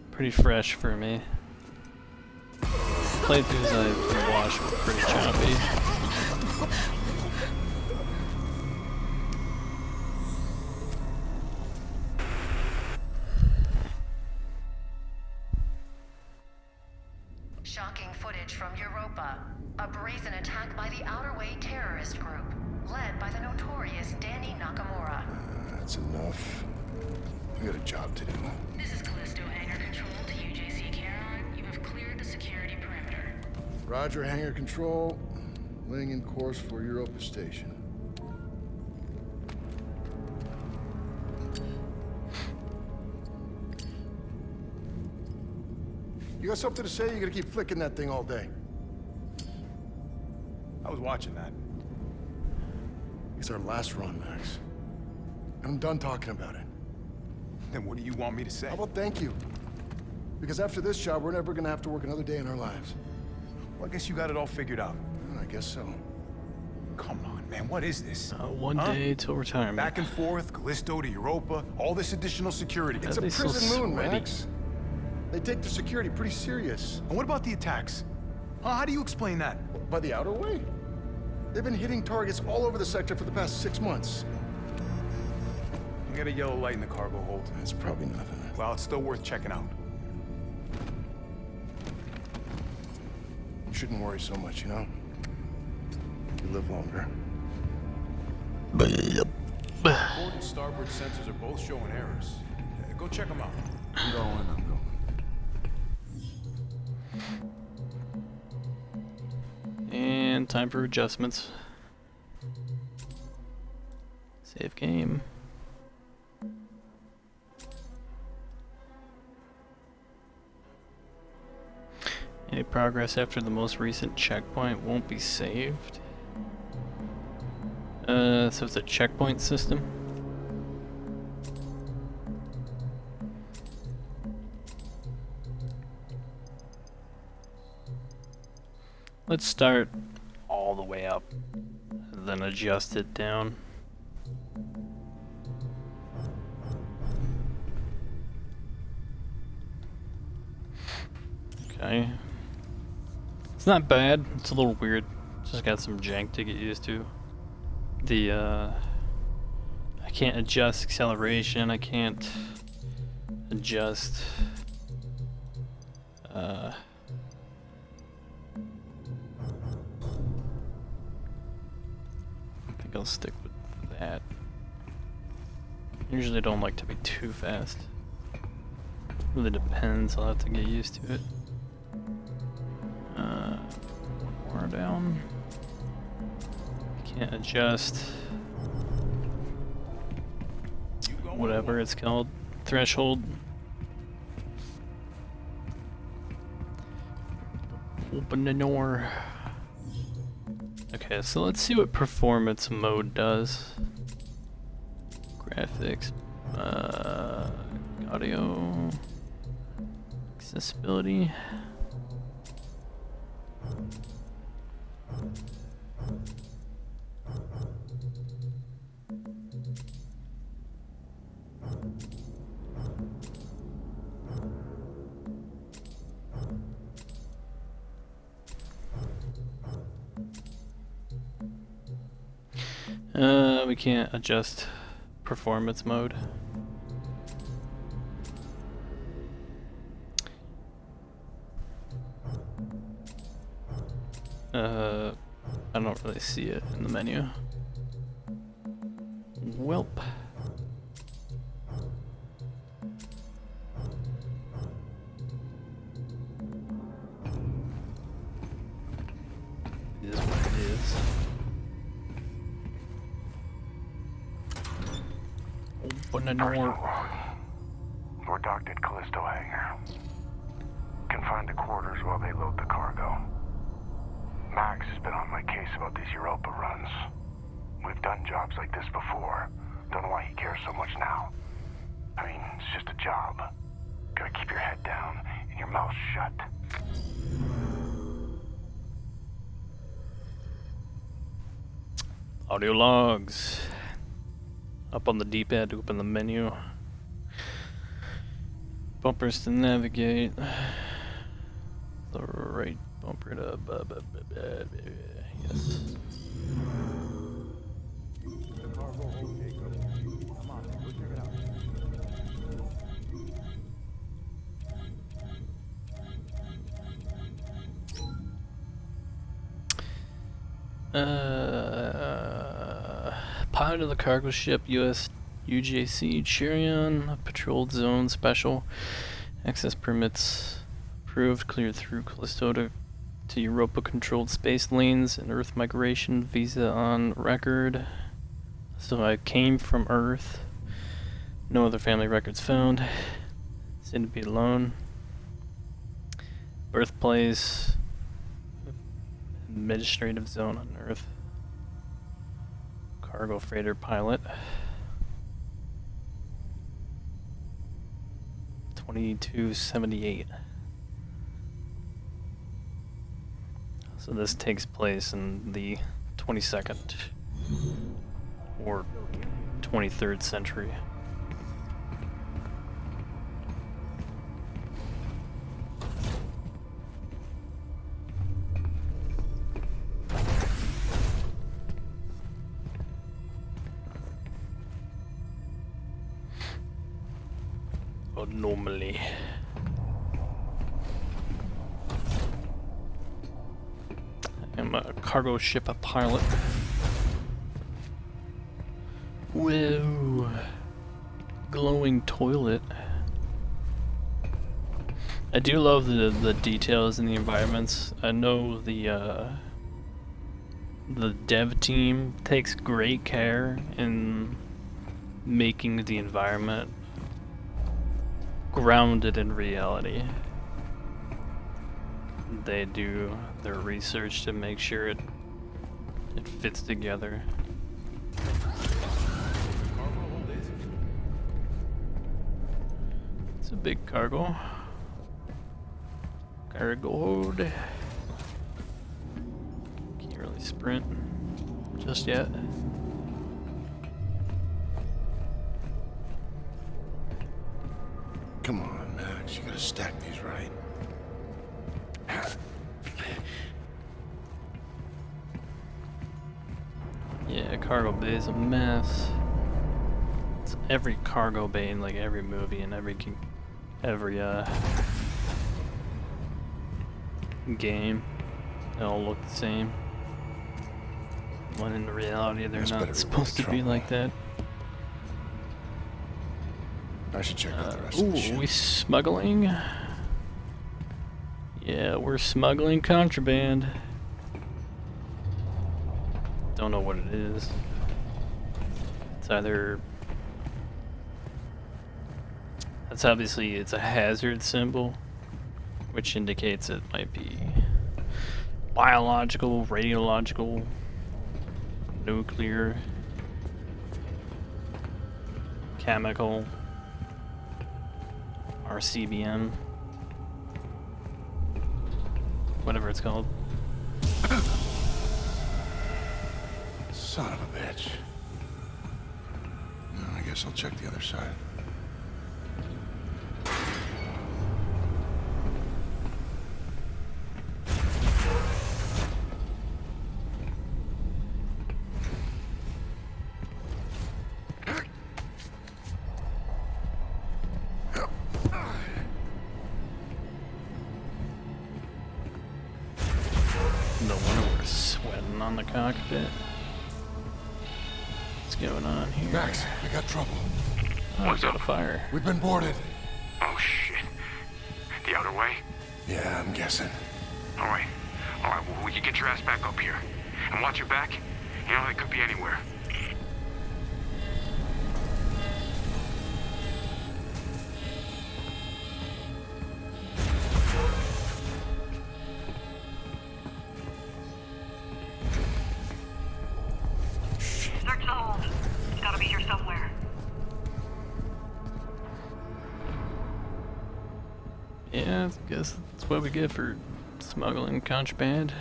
pretty fresh for me. Playthroughs I've watched were pretty choppy. Shocking footage from Europa. A brazen attack by the Outer Way terrorist group, led by the notorious Danny Nakamura. That's enough. We got a job to do. This is Callisto Hangar Control to UJC Caroline. You have cleared the security perimeter. Roger, hangar control. Laying in course for Europa Station. You got something to say? You're gonna keep flicking that thing all day. I was watching that. It's our last run, Max. And I'm done talking about it. Then what do you want me to say? How about thank you? Because after this job, we're never gonna have to work another day in our lives. Well, I guess you got it all figured out. I guess so. Come on, man, what is this? One day till retirement. Back and forth, Callisto to Europa, all this additional security. It's a They so prison moon, sweaty. Max. They take their security pretty serious. And what about the attacks? How do you explain that? By the Outer Way? They've been hitting targets all over the sector for the past 6 months. You got a yellow light in the cargo hold. That's probably nothing. Well, it's still worth checking out. You shouldn't worry so much, you know? You live longer. Port and starboard sensors are both showing errors. Go check them out. I'm going. And time for adjustments. Save game. Any progress after the most recent checkpoint won't be saved. So it's a checkpoint system. Let's start all the way up, and then adjust it down. Okay. It's not bad, it's a little weird. Just got some jank to get used to. I can't adjust acceleration, I can't adjust I think I'll stick with that. Usually don't like to be too fast. Really depends, I'll have to get used to it. One more down. Can't adjust whatever it's called. Threshold. Open the door. Okay, so let's see what performance mode does. Graphics, audio, accessibility. We can't adjust performance mode. I don't really see it in the menu. Welp. It is what it is. Open the door. We're docked at Callisto hangar. Confined to quarters while they load the cargo. Max has been on my case about these Europa runs. We've done jobs like this before. Don't know why he cares so much now. I mean, it's just a job. Gotta keep your head down and your mouth shut. Audio logs. Up on the D-pad to open the menu. Bumpers to navigate. The right bumper to yes. Pilot of the cargo ship US UJC Cherion, patrolled zone special. Access permits approved, cleared through Callisto to Europa controlled space lanes and Earth migration visa on record. So I came from Earth. No other family records found. Seem to be alone. Birthplace. Administrative zone on Earth. Cargo freighter pilot. 2278. So this takes place in the 22nd or 23rd century. Normally. I'm a cargo ship, a pilot. Whoa. Glowing toilet. I do love the details in the environments. I know the dev team takes great care in making the environment grounded in reality. They do their research to make sure it fits together. It's a big cargo. Cargo. Can't really sprint just yet. Come on, Max. You gotta stack these right. Yeah, cargo bay is a mess. It's every cargo bay in like every movie and every game. They all look the same. When in reality they're This better not be supposed to worth be trouble. like that. I should check out the rest of the ship. We smuggling? Yeah, we're smuggling contraband. Don't know what it is. It's either... That's obviously, it's a hazard symbol, which indicates it might be biological, radiological, nuclear, chemical, RCBM, whatever it's called. Son of a bitch. No, I guess I'll check the other side. No wonder we're sweating on the cockpit. What's going on here? Max, we got trouble. Oh, we got a fire. We've been boarded. Oh, shit. The outer way? Yeah, I'm guessing. All right, well, you get your ass back up here. And watch your back. You know, they could be anywhere. Search the hold. It's gotta be here somewhere. Yeah, I guess that's what we get for smuggling contraband.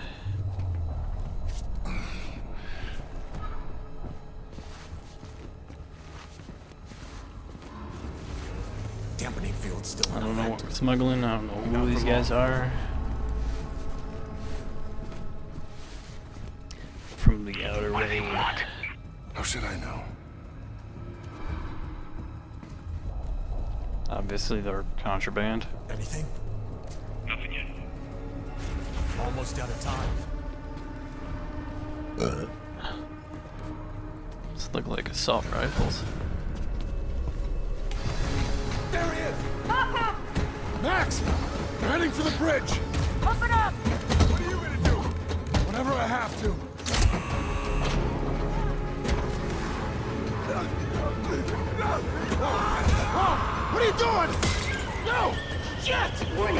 Dampening field still I don't know what we're smuggling. I don't know who these guys are. From the outer What do they way. want? How should I know? Obviously, they're contraband. Anything? Nothing yet. Almost out of time. These look like assault rifles. There he is! Max! They're heading for the bridge! Open up! What are you gonna do? Whatever I have to. What are you doing? No! Shit! Warning.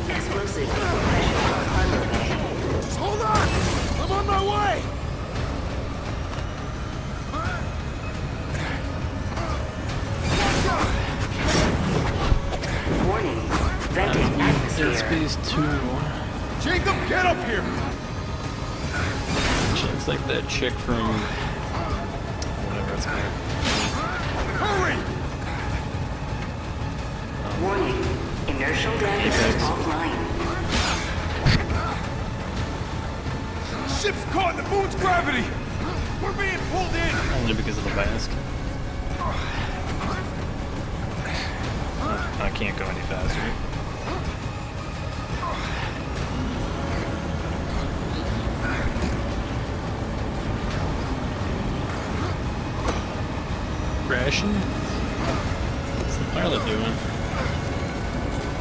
Explosive pressure on cargo bay. Just hold on! I'm on my way! Warning. Venting atmosphere. Airspace 2. Jacob, get up here! She looks like that chick from whatever it's called. Hurry! Warning. Inertial damage Apex. offline. Ship's caught in the moon's gravity! We're being pulled in! Only because of the mask. I can't go any faster. Crashing? What's the pilot doing?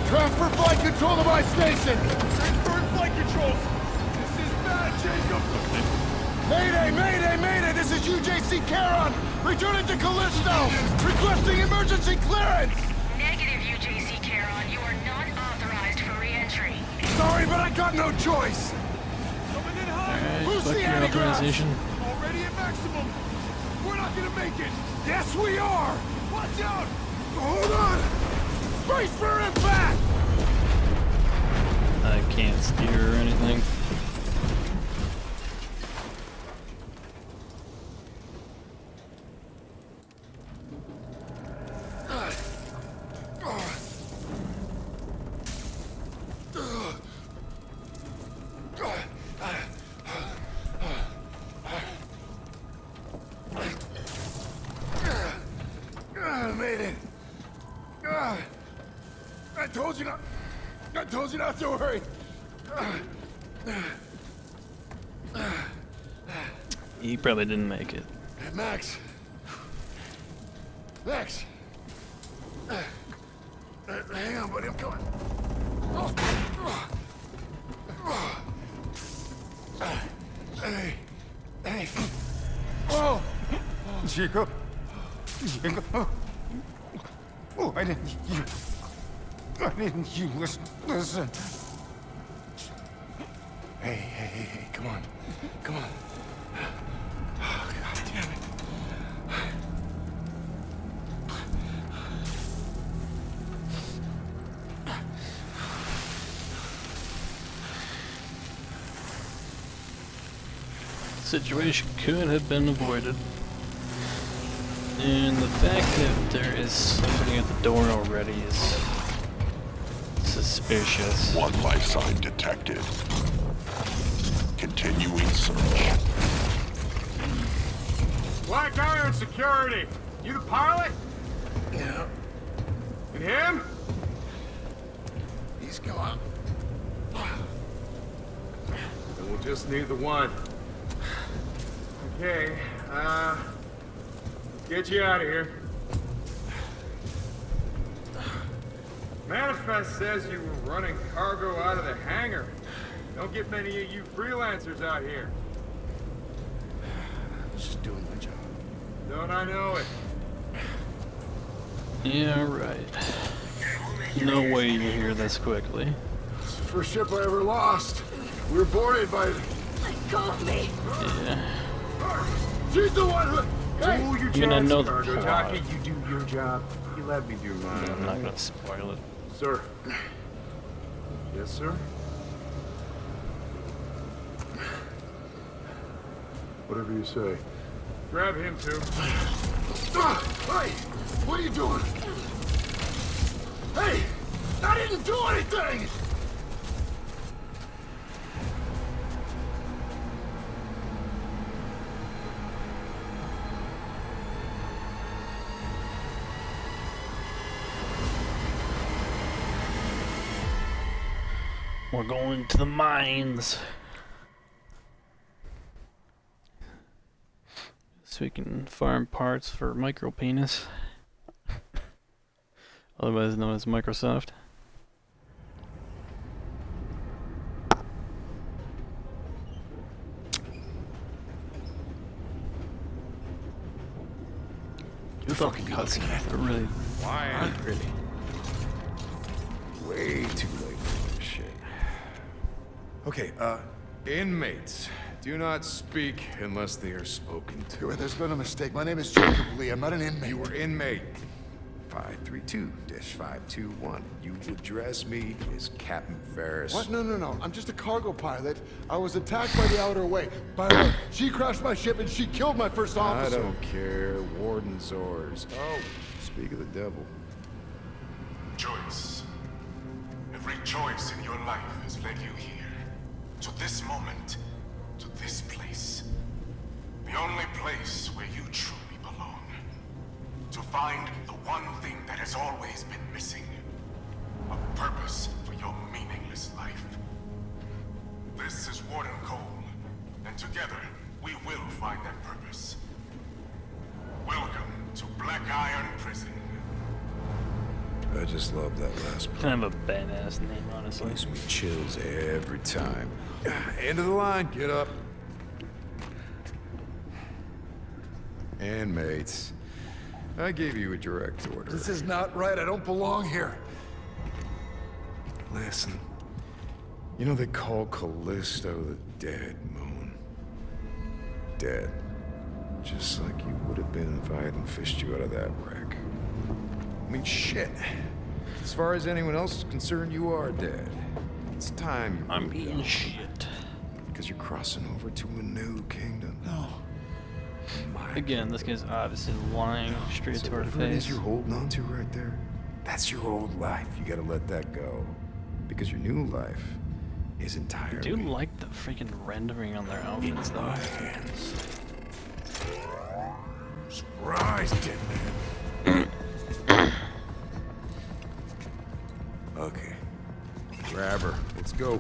Transfer flight control to my station! Transferring flight controls! This is bad, Jacob! Mayday, mayday, mayday! This is UJC Charon! Returning to Callisto! Requesting emergency clearance! Negative, UJC Charon. You are not authorized for re-entry. Sorry, but I got no choice! Coming in hot! Alright, Boost fuck the your anti-grav! authorization. Already at maximum! We're not gonna make it! Yes, we are! Watch out! Hold on! Brace for impact! I can't steer or anything. I made it. I told you not. I told you not to worry. He probably didn't make it. Hey, Max. Max. Hang on, buddy. I'm coming. Hey. Hey. Oh. Jacob. Jacob. Why didn't you listen? Hey, come on. Come on. Oh, God damn it. Situation could have been avoided. And the fact that there is somebody at the door already is suspicious. One life sign detected. Continuing search. Black Iron Security. You the pilot? Yeah. And him? He's gone. Then we'll just need the one. Okay, let's get you out of here. Manifest says you were running cargo out of the hangar. Don't get many of you freelancers out here. I was just doing my job. Don't I know it? Yeah, right. No way you're here this quickly. It's the first ship I ever lost. We were boarded by... Let go of me! Yeah. She's the one who... Hey! I mean, I know the Cargo plot. jockey, you do your job. You let me do mine. I'm not gonna spoil it. Sir. Yes, sir? Whatever you say. Grab him, too. Hey! What are you doing? Hey! I didn't do anything! We're going to the mines. So we can farm parts for micro penis. Otherwise known as Microsoft. The fucking cutscenes are really pretty. Way too late for this shit. Okay, inmates. Do not speak unless they are spoken to. There's been a mistake. My name is Jacob Lee. I'm not an inmate. You were inmate 532-521. You address me as Captain Ferris. What? No. I'm just a cargo pilot. I was attacked by the Outer Way. By the way, she crashed my ship and she killed my first officer. I don't care. Warden's orders. Oh, speak of the devil. Choice. Every choice in your life has led you here. To this moment. To this place. The only place where you truly belong. To find the one thing that has always been missing. A purpose for your meaningless life. This is Warden Cole, and together we will find that purpose. Welcome to Black Iron Prison. I just love that last part. Kind of a badass name, honestly. Gives me chills every time. End of the line, get up. And mates, I gave you a direct order. This is not right. I don't belong here. Listen, you know they call Callisto the dead moon. Dead. Just like you would have been if I hadn't fished you out of that wreck. I mean, shit. As far as anyone else is concerned, you are dead. It's time you I'm moved eating on. shit. Because you're crossing over to a new kingdom. No. Again, this guy's obviously lying straight to our Whatever it is face. you're holding on to right there, that's your old life. You gotta let that go. Because your new life is entirely... I do like the freaking rendering on their outfits, though. hands. Surprise, dead man. Okay. Grab her. Let's go.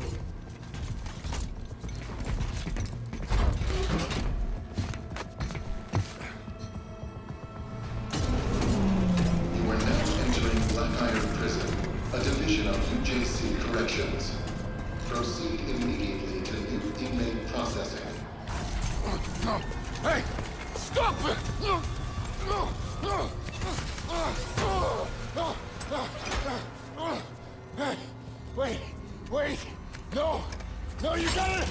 You are now entering Black Iron Prison, a division of UJC Corrections. Proceed immediately to new inmate processing. No. Hey! Stop it! Hey! Wait! No! No, you got it!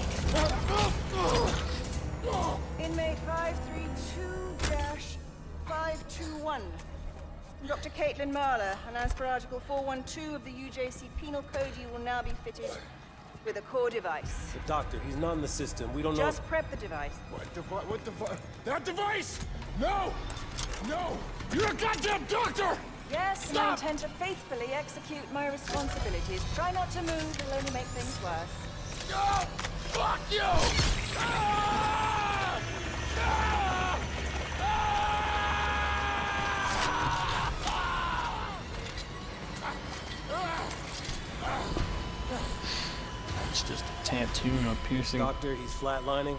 Inmate 532-521. Dr. Caitlin Marler, and as per Article 412 of the UJC Penal Code, you will now be fitted with a core device. The doctor, he's not in the system. We don't know. Just prep the device. What device? That device? No! No! You're a goddamn doctor! Yes, and I intend to faithfully execute my responsibilities. Try not to move, it'll only make things worse. Oh, fuck you! Ah! Ah! It's just a tampon. attune a piercing. Doctor, he's flatlining.